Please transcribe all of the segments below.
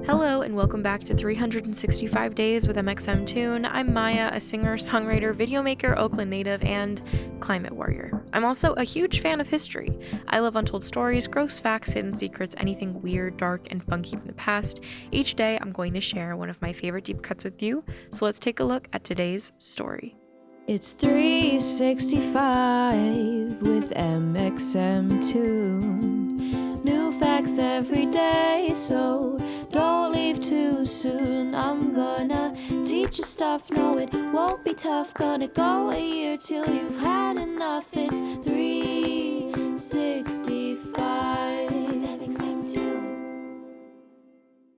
Hello and welcome back to 365 Days with mxmtoon. I'm Maia, a singer, songwriter, videomaker, Oakland native, and climate warrior. I'm also a huge fan of history. I love untold stories, gross facts, hidden secrets, anything weird, dark, and funky from the past. Each day, I'm going to share one of my favorite deep cuts with you, so let's take a look at today's story. It's 365 with mxmtoon. New facts every day, so don't leave too soon. I'm gonna teach you stuff, no it won't be tough. Gonna go a year till you've had enough. It's 365 mxmtoon.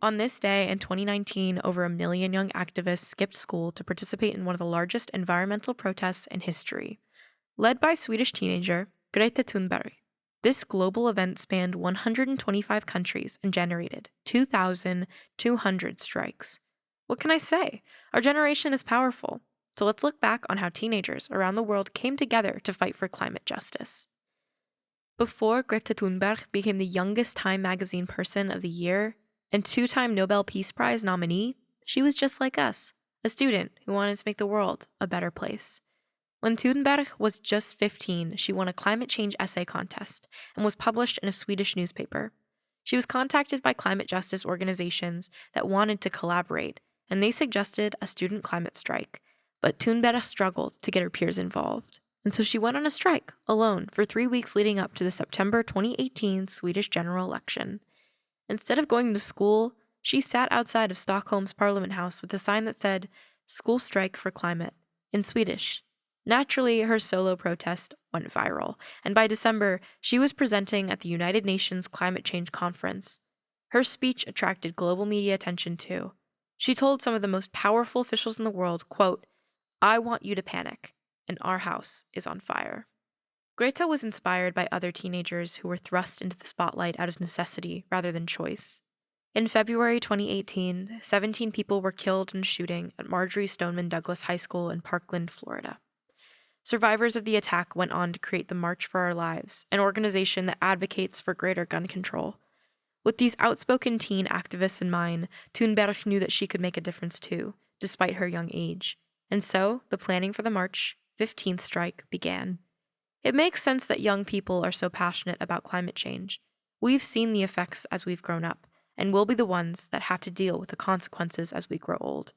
On this day in 2019, over 1 million young activists skipped school to participate in one of the largest environmental protests in history. Led by Swedish teenager Greta Thunberg, this global event spanned 125 countries and generated 2,200 strikes. What can I say? Our generation is powerful. So let's look back on how teenagers around the world came together to fight for climate justice. Before Greta Thunberg became the youngest Time magazine person of the year and two-time Nobel Peace Prize nominee, she was just like us, a student who wanted to make the world a better place. When Thunberg was just 15, she won a climate change essay contest and was published in a Swedish newspaper. She was contacted by climate justice organizations that wanted to collaborate, and they suggested a student climate strike. But Thunberg struggled to get her peers involved, and so she went on a strike alone for 3 weeks leading up to the September 2018 Swedish general election. Instead of going to school, she sat outside of Stockholm's Parliament House with a sign that said, "School Strike for Climate," in Swedish. Naturally, her solo protest went viral, and by December, she was presenting at the United Nations Climate Change Conference. Her speech attracted global media attention too. She told some of the most powerful officials in the world, quote, "I want you to panic, and our house is on fire." Greta was inspired by other teenagers who were thrust into the spotlight out of necessity rather than choice. In February 2018, 17 people were killed in a shooting at Marjorie Stoneman Douglas High School in Parkland, Florida. Survivors of the attack went on to create the March for Our Lives, an organization that advocates for greater gun control. With these outspoken teen activists in mind, Thunberg knew that she could make a difference too, despite her young age. And so, the planning for the March 15th strike began. It makes sense that young people are so passionate about climate change. We've seen the effects as we've grown up, and we'll be the ones that have to deal with the consequences as we grow old.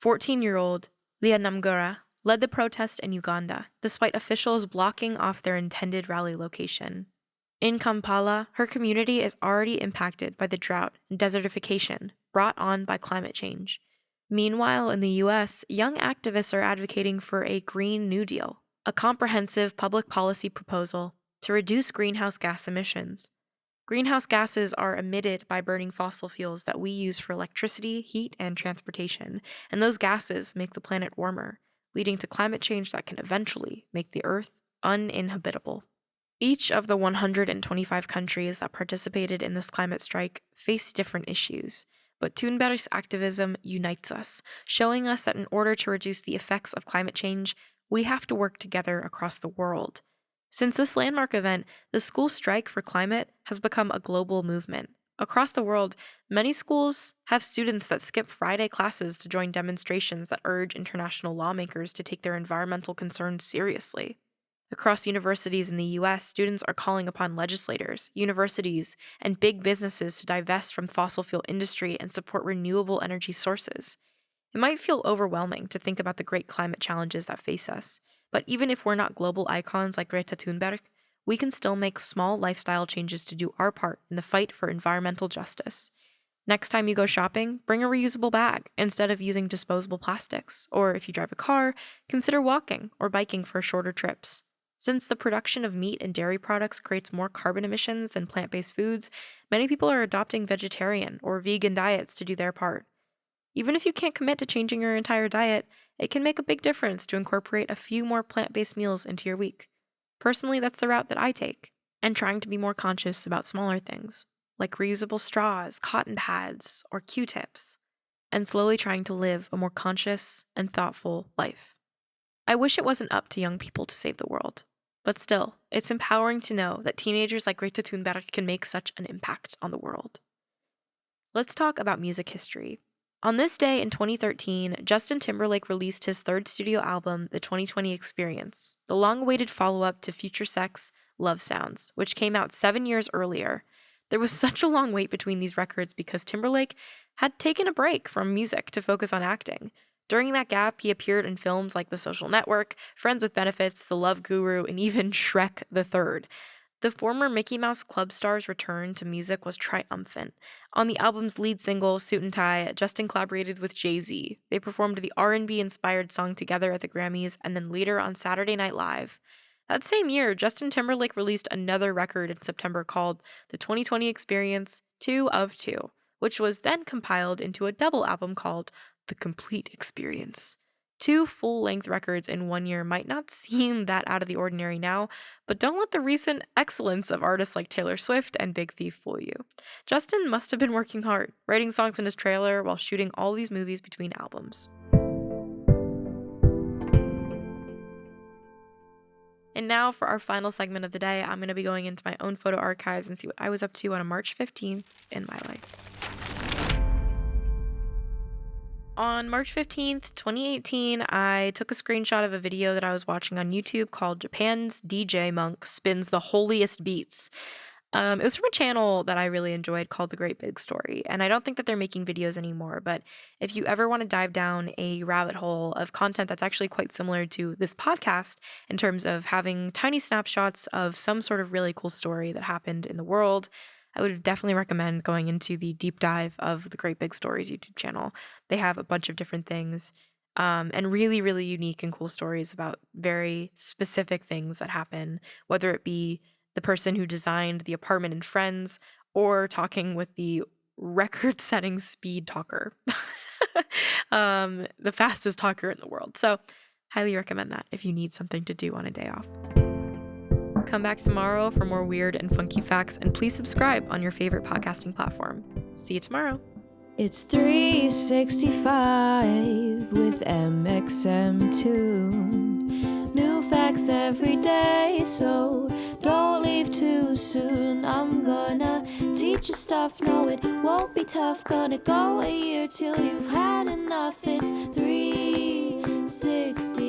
14-year-old Leah Namgura led the protest in Uganda, despite officials blocking off their intended rally location. In Kampala, her community is already impacted by the drought and desertification brought on by climate change. Meanwhile, in the US, young activists are advocating for a Green New Deal, a comprehensive public policy proposal to reduce greenhouse gas emissions. Greenhouse gases are emitted by burning fossil fuels that we use for electricity, heat, and transportation, and those gases make the planet warmer, leading to climate change that can eventually make the Earth uninhabitable. Each of the 125 countries that participated in this climate strike faced different issues, but Thunberg's activism unites us, showing us that in order to reduce the effects of climate change, we have to work together across the world. Since this landmark event, the school strike for climate has become a global movement. Across the world, many schools have students that skip Friday classes to join demonstrations that urge international lawmakers to take their environmental concerns seriously. Across universities in the US, students are calling upon legislators, universities, and big businesses to divest from fossil fuel industry and support renewable energy sources. It might feel overwhelming to think about the great climate challenges that face us, but even if we're not global icons like Greta Thunberg, we can still make small lifestyle changes to do our part in the fight for environmental justice. Next time you go shopping, bring a reusable bag instead of using disposable plastics. Or if you drive a car, consider walking or biking for shorter trips. Since the production of meat and dairy products creates more carbon emissions than plant-based foods, many people are adopting vegetarian or vegan diets to do their part. Even if you can't commit to changing your entire diet, it can make a big difference to incorporate a few more plant-based meals into your week. Personally, that's the route that I take, and trying to be more conscious about smaller things, like reusable straws, cotton pads, or Q-tips, and slowly trying to live a more conscious and thoughtful life. I wish it wasn't up to young people to save the world, but still, it's empowering to know that teenagers like Greta Thunberg can make such an impact on the world. Let's talk about music history. On this day in 2013, Justin Timberlake released his third studio album, The 2020 Experience, the long awaited follow up to Future Sex Love Sounds, which came out 7 years earlier. There was such a long wait between these records because Timberlake had taken a break from music to focus on acting. During that gap, he appeared in films like The Social Network, Friends with Benefits, The Love Guru, and even Shrek the Third. The former Mickey Mouse Club star's return to music was triumphant. On the album's lead single, Suit and Tie, Justin collaborated with Jay-Z. They performed the R&B inspired song together at the Grammys and then later on Saturday Night Live. That same year, Justin Timberlake released another record in September called The 2020 Experience 2 of 2, which was then compiled into a double album called The Complete Experience. Two full-length records in 1 year might not seem that out of the ordinary now, but don't let the recent excellence of artists like Taylor Swift and Big Thief fool you. Justin must have been working hard, writing songs in his trailer while shooting all these movies between albums. And now for our final segment of the day, I'm going to be going into my own photo archives and see what I was up to on a March 15th in my life. On March 15th, 2018, I took a screenshot of a video that I was watching on YouTube called Japan's DJ Monk Spins the Holiest Beats. It was from a channel that I really enjoyed called The Great Big Story, and I don't think that they're making videos anymore, but if you ever want to dive down a rabbit hole of content that's actually quite similar to this podcast in terms of having tiny snapshots of some sort of really cool story that happened in the world, I would definitely recommend going into the deep dive of the Great Big Stories YouTube channel. They have a bunch of different things and really, really unique and cool stories about very specific things that happen, whether it be the person who designed the apartment in Friends or talking with the record-setting speed talker, the fastest talker in the world. So highly recommend that if you need something to do on a day off. Come back tomorrow for more weird and funky facts, and please subscribe on your favorite podcasting platform. See you tomorrow. It's 365 with mxmtoon. New facts every day, so don't leave too soon. I'm gonna teach you stuff, no it won't be tough. Gonna go a year till you've had enough. It's 360